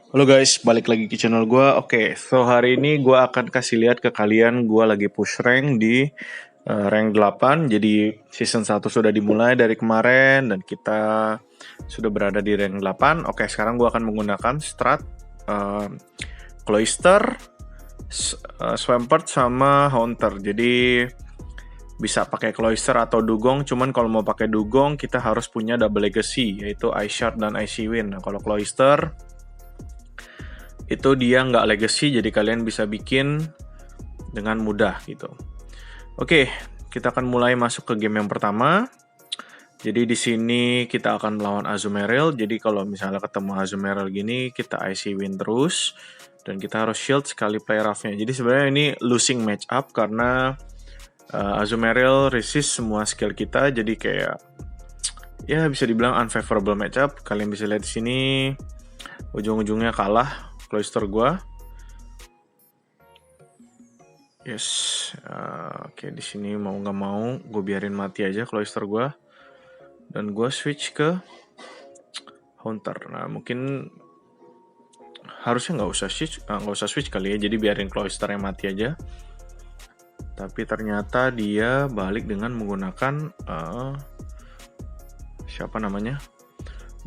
Halo guys, balik lagi ke channel gue. Oke, so hari ini gue akan kasih lihat ke kalian gue lagi push rank di rank 8. Jadi season 1 sudah dimulai dari kemarin dan kita sudah berada di rank 8. Oke, sekarang gue akan menggunakan strat Cloister, Swampert sama Haunter. Jadi bisa pakai Cloister atau Dugong, cuman kalau mau pakai Dugong kita harus punya double legacy, yaitu Ice Shard dan Icy Wind. Nah, kalau Cloister itu dia nggak legacy, jadi kalian bisa bikin dengan mudah gitu. Oke, kita akan mulai masuk ke game yang pertama. Jadi di sini kita akan melawan Azumarill. Jadi kalau misalnya ketemu Azumarill gini, kita Icy Wind terus dan kita harus shield sekali play rough-nya. Jadi sebenarnya ini losing match up karena Azumarill resist semua skill kita, jadi kayak ya bisa dibilang unfavorable matchup. Kalian bisa lihat di sini ujung-ujungnya kalah Cloister gua. Yes, oke di sini mau nggak mau gue biarin mati aja Cloister gua dan gue switch ke Haunter. Nah mungkin harusnya nggak usah switch kali ya, jadi biarin Cloister yang mati aja. Tapi ternyata dia balik dengan menggunakan siapa namanya?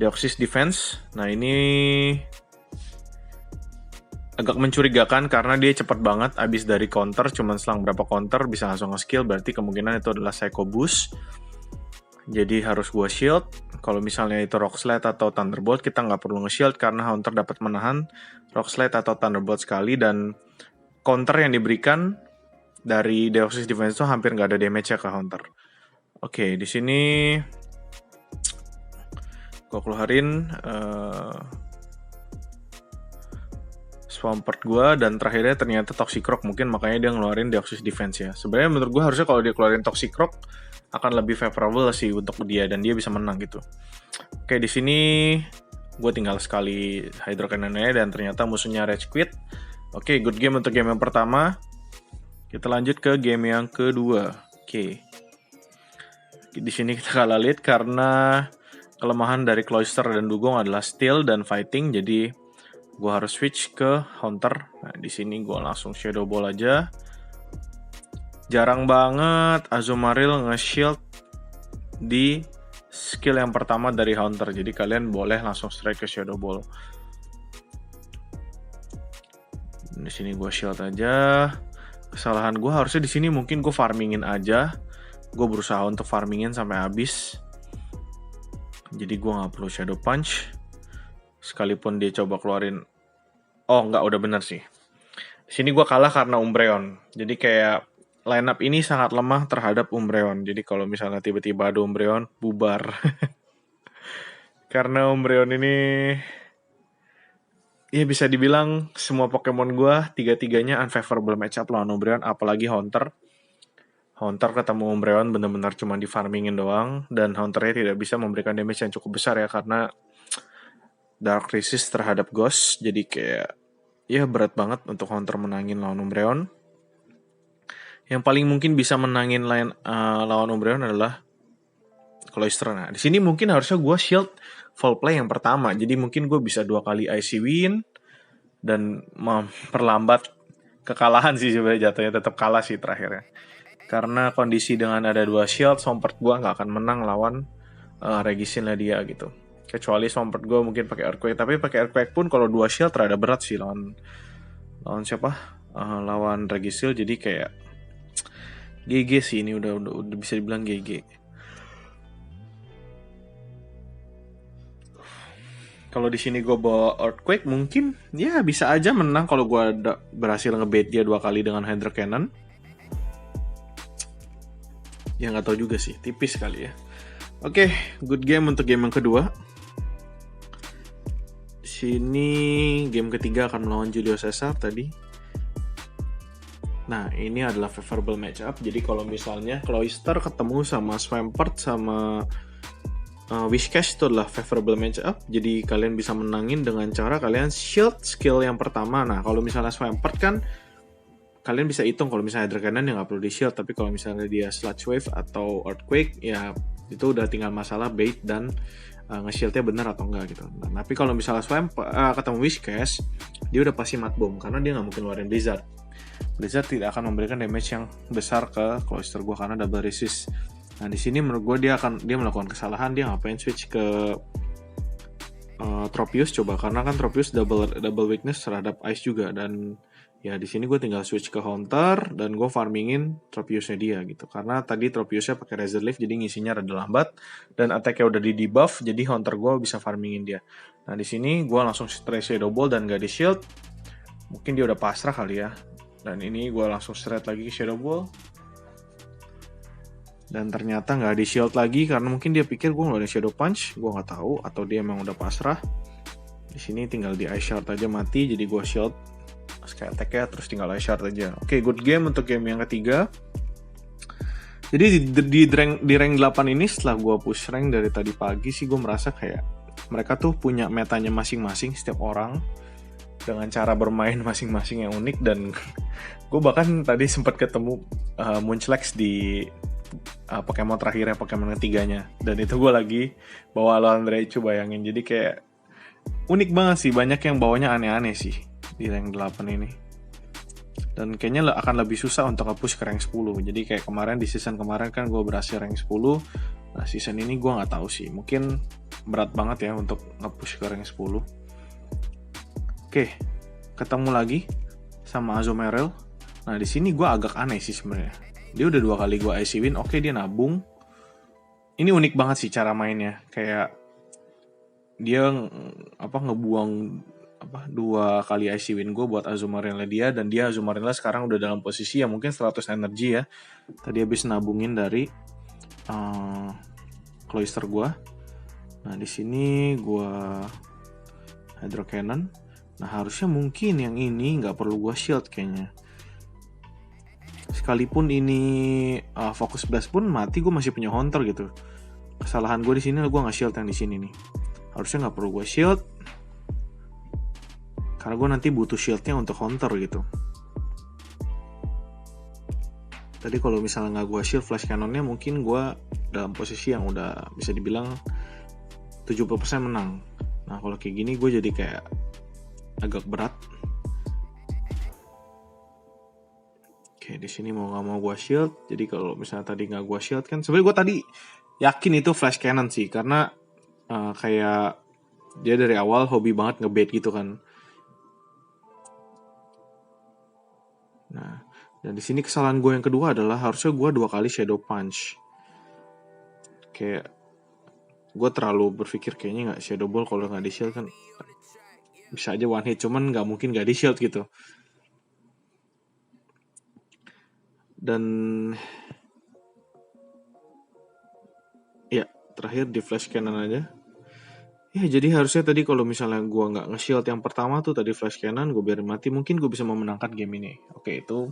Deoxys Defense. Nah ini agak mencurigakan karena dia cepat banget abis dari counter, cuman selang berapa counter bisa langsung nge-skill, berarti kemungkinan itu adalah Psycho Boost. Jadi harus gua shield. Kalau misalnya itu Rock Slide atau Thunderbolt, kita nggak perlu nge-shield karena Haunter dapat menahan Rock Slide atau Thunderbolt sekali, dan counter yang diberikan dari Deoxys Defense itu hampir nggak ada damage-nya ke Haunter. Oke, di sini gua keluarin Swampert gue, dan terakhirnya ternyata Toxic Rock, mungkin makanya dia ngeluarin Deoxys Defense ya. Sebenarnya menurut gue harusnya kalau dia keluarin Toxic Rock akan lebih favorable sih untuk dia dan dia bisa menang gitu. Oke, di sini gue tinggal sekali Hydro Cannon-nya dan ternyata musuhnya Rage Quit. Oke, good game untuk game yang pertama. Kita lanjut ke game yang kedua. Oke. Di sini kita kalah lead karena kelemahan dari Cloister dan Dugong adalah steal dan fighting, jadi gue harus switch ke Haunter. Nah, di sini gue langsung Shadow Ball aja. Jarang banget Azumarill nge-shield di skill yang pertama dari Haunter. Jadi kalian boleh langsung strike ke Shadow Ball. Di sini gue shield aja. Kesalahan gue harusnya di sini mungkin gue farmingin aja. Gue berusaha untuk farmingin sampai habis. Jadi gue nggak perlu Shadow Punch. Sekalipun dia coba keluarin, oh nggak, udah bener sih. Di sini gue kalah karena Umbreon. Jadi kayak lineup ini sangat lemah terhadap Umbreon. Jadi kalau misalnya tiba-tiba ada Umbreon, bubar. Karena Umbreon ini ya bisa dibilang semua Pokemon gue tiga-tiganya unfavorable matchup lawan Umbreon, apalagi Haunter. Haunter ketemu Umbreon benar-benar cuma di farmingin doang, dan Haunternya tidak bisa memberikan damage yang cukup besar ya karena Dark Resist terhadap Ghost, jadi kayak ya berat banget untuk Haunter menangin lawan Umbreon. Yang paling mungkin bisa menangin lawan Umbreon adalah Cloister. Nah, di sini mungkin harusnya gue shield full play yang pertama, jadi mungkin gue bisa 2 kali Icy Wind dan memperlambat kekalahan sih sebenarnya, jatuhnya tetap kalah sih terakhirnya. Karena kondisi dengan ada 2 shield, Swampert gue nggak akan menang lawan Regisin dia gitu. Kecuali Swampert gue mungkin pakai Earthquake, tapi pakai Earthquake pun kalau 2 shield rada berat sih lawan siapa? Lawan Regisil, jadi kayak GG sih ini, udah bisa dibilang GG. Kalau di sini gue bawa Earthquake mungkin ya bisa aja menang kalau gue berhasil ngebait dia 2 kali dengan Hydro Cannon. Ya nggak tahu juga sih, tipis kali ya. Oke, good game untuk game yang kedua. Sini game ketiga akan melawan Julio Cesar tadi. Nah, ini adalah favorable matchup. Jadi kalau misalnya Cloister ketemu sama Swampert sama Whiscash, itu adalah favorable matchup. Jadi kalian bisa menangin dengan cara kalian shield skill yang pertama. Nah, kalau misalnya Swampert kan kalian bisa hitung kalau misalnya Hydro Cannon ya nggak perlu di shield, tapi kalau misalnya dia Sludge Wave atau Earthquake ya itu udah tinggal masalah bait dan nge-shieldnya bener atau enggak gitu. Nah, tapi kalau misalnya ketemu Whiscash, dia udah pasti mad bomb karena dia nggak mungkin ngeluarin Blizzard. Blizzard tidak akan memberikan damage yang besar ke Cloister gue karena double resist. Nah di sini menurut gue dia melakukan kesalahan, dia ngapain switch ke Tropius coba, karena kan Tropius double weakness terhadap ice juga, dan ya di sini gue tinggal switch ke Haunter dan gue farmingin Tropiusnya dia gitu, karena tadi Tropiusnya pakai Razor Leaf jadi ngisinya rada lambat dan attack-nya udah di debuff, jadi Haunter gue bisa farmingin dia. Nah di sini gue langsung straight Shadow Ball dan gak di shield, mungkin dia udah pasrah kali ya, dan ini gue langsung straight lagi ke Shadow Ball. Dan ternyata nggak di shield lagi karena mungkin dia pikir gue ngeluarin Shadow Punch, gue nggak tahu, atau dia emang udah pasrah. Di sini tinggal di Ice Shard aja mati, jadi gue shield Sky Attack ya, terus tinggal Ice Shard aja. Oke, good game untuk game yang ketiga. Jadi di rank 8 ini setelah gue push rank dari tadi pagi sih, gue merasa kayak mereka tuh punya metanya masing-masing setiap orang dengan cara bermain masing-masing yang unik, dan gue bahkan tadi sempat ketemu Munchlax di Pokemon terakhirnya, Pokemon ketiganya, dan itu gue lagi bawa lawan Raichu, bayangin. Jadi kayak unik banget sih, banyak yang bawanya aneh-aneh sih di rank 8 ini, dan kayaknya akan lebih susah untuk nge-push ke rank 10. Jadi kayak kemarin, di season kemarin kan gue berhasil rank 10, nah season ini gue nggak tahu sih, mungkin berat banget ya untuk nge-push ke rank 10. Oke, ketemu lagi sama Azumarill. Nah di sini gue agak aneh sih sebenarnya. Dia udah 2 kali gue IC win, oke dia nabung. Ini unik banget sih cara mainnya, kayak dia ngebuang 2 kali IC win gue buat Azumarill dia, dan dia Azumarill sekarang udah dalam posisi yang mungkin 100 energi ya. Tadi habis nabungin dari Cloister gue. Nah di sini gue Hydro Cannon. Nah harusnya mungkin yang ini nggak perlu gue shield kayaknya. Sekalipun ini Focus Blast pun mati, gue masih punya Haunter gitu. Kesalahan gue di sini gue nggak shield yang di sini nih. Harusnya nggak perlu gue shield, karena gue nanti butuh shieldnya untuk Haunter gitu. Tadi kalau misalnya nggak gue shield Flash Cannonnya, mungkin gue dalam posisi yang udah bisa dibilang 70% menang. Nah kalau kayak gini gue jadi kayak agak berat. Oke, di sini mau nggak mau gue shield. Jadi kalau misalnya tadi nggak gue shield kan, sebenarnya gue tadi yakin itu Flash Cannon sih, karena kayak dia dari awal hobi banget ngebait gitu kan. Nah, dan di sini kesalahan gue yang kedua adalah harusnya gue 2 kali Shadow Punch. Kayak gue terlalu berpikir kayaknya nggak Shadow Ball kalau nggak di shield kan bisa aja one hit, cuman nggak mungkin nggak di shield gitu. Dan ya terakhir di Flash Cannon aja. Ya jadi harusnya tadi kalau misalnya gue nggak nge-shield yang pertama tuh tadi Flash Cannon, gue biarin mati, mungkin gue bisa memenangkan game ini. Oke, itu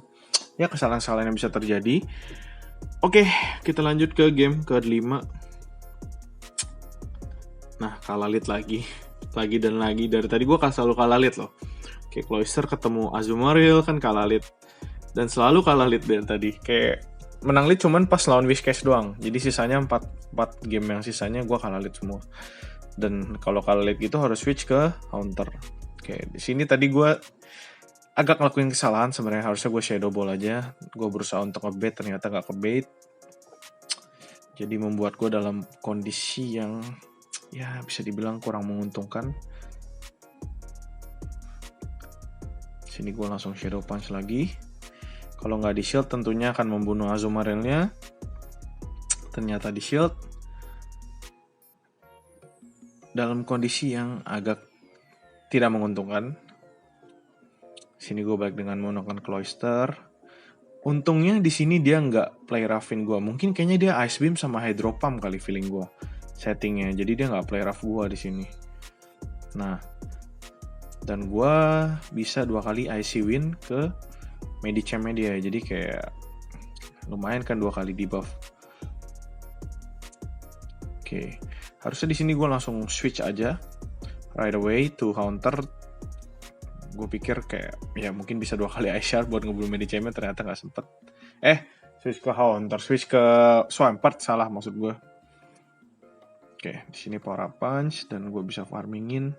ya kesalahan-kesalahan yang bisa terjadi. Oke, kita lanjut ke game ke-5. Nah, kalah lead lagi dan lagi. Dari tadi gue selalu kalah lead loh. Kayak Cloister ketemu Azumarill kan kalah lead, dan selalu kalah lead dari tadi. Kayak menang lead cuman pas lawan Whiscash doang. Jadi sisanya 4 game yang sisanya gue kalah lead semua. Dan kalau kalah lead gitu harus switch ke Haunter. Oke, di sini tadi gue agak ngelakuin kesalahan sebenarnya, harusnya gue Shadow Ball aja. Gue berusaha untuk ngebait, ternyata gak kebait. Jadi membuat gue dalam kondisi yang ya bisa dibilang kurang menguntungkan. Sini gue langsung Shadow Punch lagi. Kalau nggak di shield tentunya akan membunuh Azumarill-nya. Ternyata di shield. Dalam kondisi yang agak tidak menguntungkan. Sini gue balik dengan menggunakan Cloister. Untungnya di sini dia nggak play Raffin gue. Mungkin kayaknya dia Ice Beam sama Hydro Pump kali feeling gue settingnya. Jadi dia nggak play Raff gue di sini. Nah, dan gue bisa 2 kali IC win ke Medicham-nya dia. Jadi kayak lumayan kan 2 kali debuff. Oke, harusnya di sini gue langsung switch aja right away to Haunter. Gue pikir kayak ya mungkin bisa 2 kali Ice Shard buat ngebunuh Medicham-nya, ternyata nggak sempet. Switch ke Haunter, switch ke Swampert, salah maksud gue. Oke, di sini power up punch dan gue bisa farmingin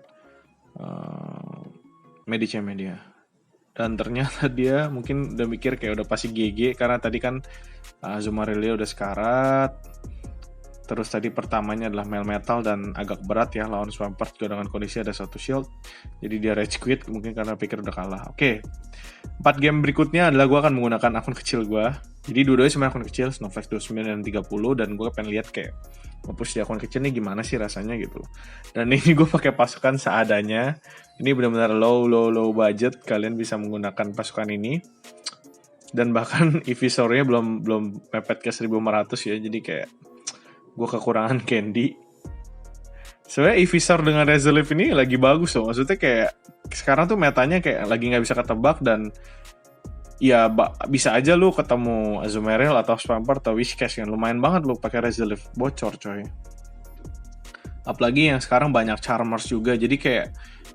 Medicam dia. Dan ternyata dia mungkin udah mikir kayak udah pasti GG karena tadi kan Azumarill udah sekarat. Terus tadi pertamanya adalah Melmetal dan agak berat ya lawan Swampert juga dengan kondisi ada satu shield. Jadi dia rage quit mungkin karena pikir udah kalah. Oke. 4 game berikutnya adalah gue akan menggunakan akun kecil gue. Jadi dua-duanya sebenarnya akun kecil, Snowflake 29 dan 30, dan gue pengen lihat kayak nge-push di akun kecil nih gimana sih rasanya gitu. Dan ini gue pakai pasukan seadanya. Ini benar-benar low budget. Kalian bisa menggunakan pasukan ini. Dan bahkan Evisaurnya belum mepet ke 1500 ya. Jadi kayak gue kekurangan candy. Sebenarnya Evisaur dengan Resolve ini lagi bagus loh. Maksudnya kayak sekarang tuh metanya kayak lagi nggak bisa ketebak dan ya bisa aja lu ketemu Azumarill atau Swampert atau Whiscash kan lumayan banget lu pakai Resolve bocor coy. Apalagi yang sekarang banyak Charmers juga, jadi kayak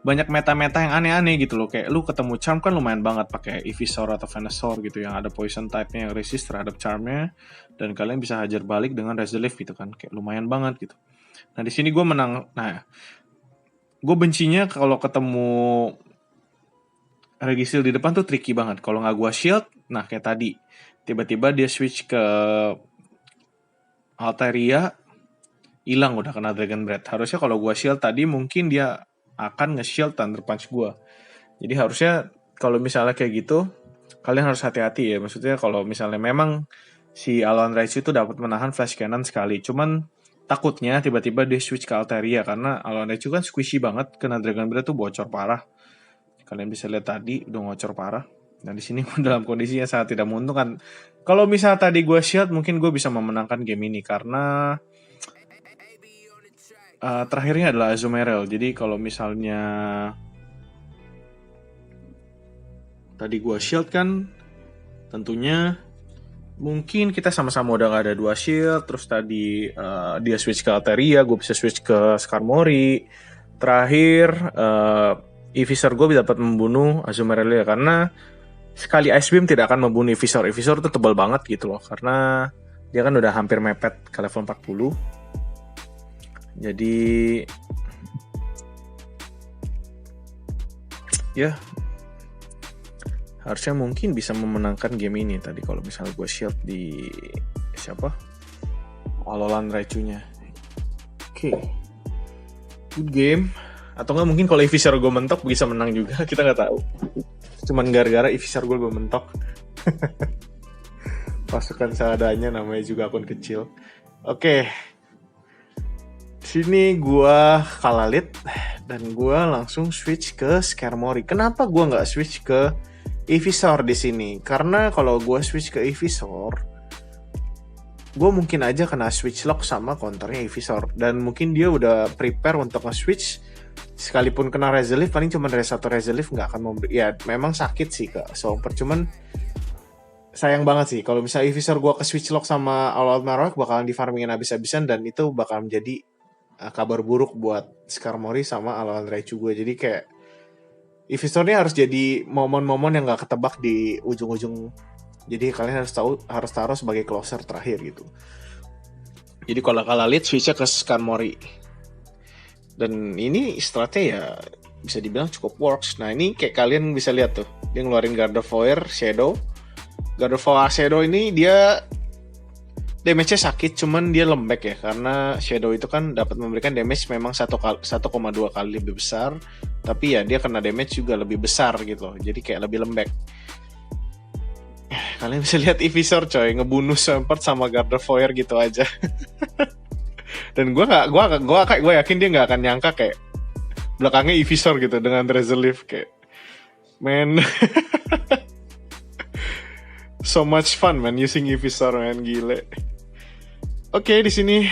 banyak meta-meta yang aneh-aneh gitu loh. Kayak lu ketemu Charm kan lumayan banget pakai Ivysaur atau Venusaur gitu yang ada poison type-nya yang resist terhadap Charm-nya, dan kalian bisa hajar balik dengan Resolve gitu kan, kayak lumayan banget gitu. Nah di sini gue menang. Nah gue bencinya kalau ketemu Regisil di depan tuh tricky banget. Kalau nggak gue shield, nah kayak tadi tiba-tiba dia switch ke Altaria, hilang udah kena Dragon Breath. Harusnya kalau gue shield tadi mungkin dia akan nge-shield Thunder Punch gue. Jadi harusnya kalau misalnya kayak gitu, kalian harus hati-hati ya. Maksudnya kalau misalnya memang si Alon Raichu itu dapat menahan Flash Cannon sekali. Cuman takutnya tiba-tiba dia switch ke Altaria karena Alon Raichu kan squishy banget, kena Dragon Breath tuh bocor parah. Kalian bisa lihat tadi udah ngocor parah. Dan di sini dalam kondisi yang sangat tidak menguntungkan. Kalau misalnya tadi gue shield, mungkin gue bisa memenangkan game ini karena terakhirnya adalah Azumarill. Jadi kalau misalnya tadi gue shield kan, tentunya mungkin kita sama-sama udah gak ada 2 shield. Terus tadi dia switch ke Altaria, gue bisa switch ke Skarmory. Terakhir Ivysaur gue dapat membunuh Azumarill ya, karena sekali Ice Beam tidak akan membunuh Ivysaur. Ivysaur tuh tebal banget gitu loh, karena dia kan udah hampir mepet ke level 40. Jadi ya harusnya mungkin bisa memenangkan game ini tadi kalau misalnya gue shield di siapa? Alolan Raichu-nya. Oke. Good game. Atau nggak mungkin kalau Ivysaur gue mentok bisa menang juga, kita nggak tahu. Cuman gara-gara Ivysaur gue mentok. Pasukan seadanya, namanya juga akun kecil. Oke. Sini gue kalah lead dan gue langsung switch ke Skarmory. Kenapa gue nggak switch ke Ivysaur di sini? Karena kalau gue switch ke Ivysaur, gue mungkin aja kena switch lock sama counternya Ivysaur, dan mungkin dia udah prepare untuk nge-switch. Sekalipun kena Resolve, paling cuma dari satu Resolve, nggak akan memberi. Ya memang sakit sih ke Swampert, cuman sayang banget sih kalau misalnya Ivysaur gue ke switch lock sama All-Out Marowak, bakalan di farmingin abis-abisan, dan itu bakal menjadi kabar buruk buat Skarmory sama Alolan Raichu gue. Jadi kayak Ivysaur ini harus jadi momen-momen yang gak ketebak di ujung-ujung. Jadi kalian harus taruh sebagai closer terakhir gitu. Jadi kalau kalah lead, switch-nya ke Skarmory. Dan ini strategi ya bisa dibilang cukup works. Nah ini kayak kalian bisa lihat tuh, dia ngeluarin Gardevoir Shadow. Gardevoir Shadow ini dia damage-nya sakit, cuman dia lembek ya, karena Shadow itu kan dapat memberikan damage memang 1,2 kali lebih besar, tapi ya dia kena damage juga lebih besar gitu loh, jadi kayak lebih lembek. Kalian bisa lihat Ivysaur coy, ngebunuh Swampert sama Gardevoir gitu aja. Dan gue yakin dia nggak akan nyangka kayak belakangnya Ivysaur gitu dengan Resolve kayak, man. So much fun man using Ivysaur man, gile. Oke, di sini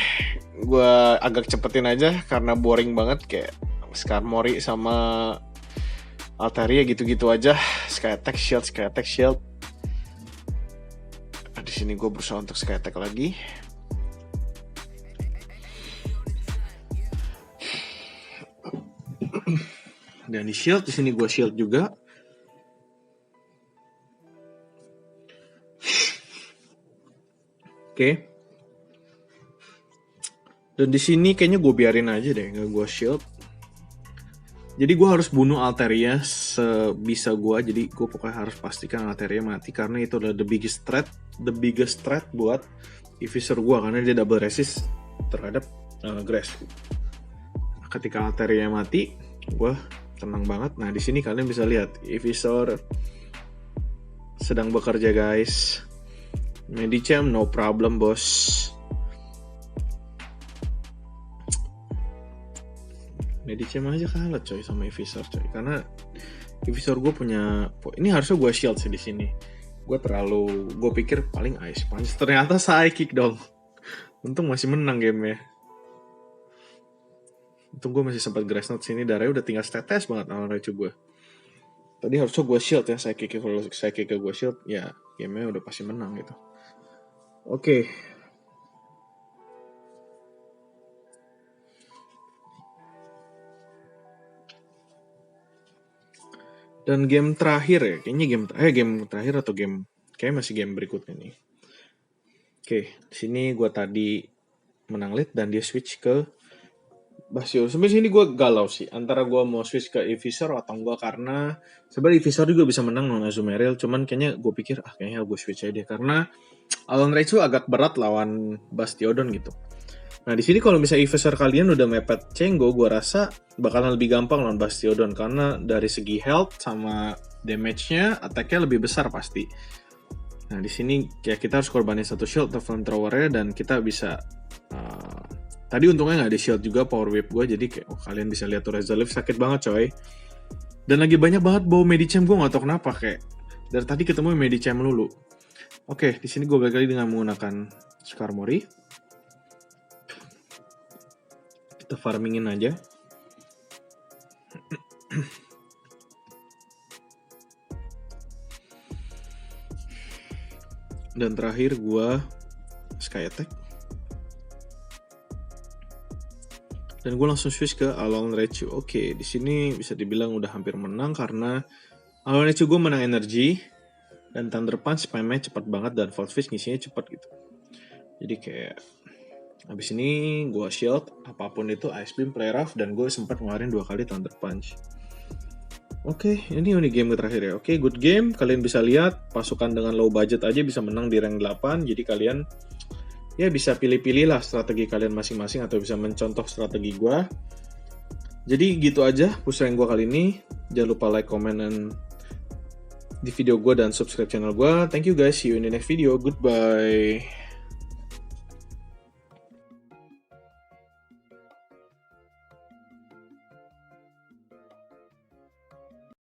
gue agak cepetin aja karena boring banget, kayak Skarmory sama Altaria gitu-gitu aja. Sky Attack Shield. Di sini gue berusaha untuk Sky Attack lagi. Dan di shield, di sini gue shield juga. Oke. Dan di sini kayaknya gue biarin aja deh, nggak gue shield. Jadi gue harus bunuh Altaria sebisa gue. Jadi gue pokoknya harus pastikan Altaria mati karena itu adalah the biggest threat buat Evisor gue karena dia double resist terhadap Grass. Ketika Altaria mati, gue tenang banget. Nah di sini kalian bisa lihat Evisor sedang bekerja guys. Medicham no problem bos. Medicham aja kalah coy sama Evisor coy, karena Evisor gue punya, ini harusnya gue shield sih di sini. Gue pikir paling Ice Punch, ternyata Psychic dong. Untung masih menang game ya. Untung gue masih sempat Grass Knot sini, darahnya udah tinggal tetes banget lawan Raichu gue. Tadi harusnya gue shield ya, Psychic, kalau Psychic gue shield ya gamenya udah pasti menang gitu. Oke. Dan game terakhir ya, kayaknya game terakhir atau kayak masih game berikutnya nih. Oke, di sini gue tadi menang lead dan dia switch ke Bastion. Sebenarnya sini gue galau sih antara gue mau switch ke Evisor atau enggak, karena sebenarnya Evisor juga bisa menang lawan Azumarill, cuman kayaknya gue pikir kayaknya gue switch aja deh karena Alon Raichu agak berat lawan Bastiodon gitu. Nah di sini kalau misalnya Evisor kalian udah mepet Cenggo, gue rasa bakalan lebih gampang lawan Bastiodon karena dari segi health sama damage-nya, attack-nya lebih besar pasti. Nah di sini ya kita harus korbanin satu shield atau flamethrower-nya dan kita bisa tadi untungnya nggak ada shield juga power whip gue, jadi kayak kalian bisa lihat tuh Razor Leaf sakit banget coy. Dan lagi banyak banget bau Medicham, gue nggak tau kenapa kayak dari tadi ketemu Medicham lulu. Oke, di sini gue balik lagi dengan menggunakan Skarmory. Kita farmingin aja. Dan terakhir gue Sky Attack. Dan gue langsung switch ke Alon Raichu. Oke, di sini bisa dibilang udah hampir menang karena Alon Raichu gue menang energi dan Thunder Punch spamnya cepat banget dan Volt Switch ngisinya cepat gitu. Jadi kayak habis ini gue shield apapun itu Ice Beam, Play Rough, dan gue sempat ngeluarin 2 kali Thunder Punch. Oke, ini game terakhir ya. Oke, good game. Kalian bisa lihat pasukan dengan low budget aja bisa menang di rank 8. Jadi kalian ya bisa pilih-pilih lah strategi kalian masing-masing atau bisa mencontoh strategi gue. Jadi gitu aja push rank gue kali ini. Jangan lupa like, comment, dan di video gue dan subscribe channel gue. Thank you guys, see you in the next video. Goodbye.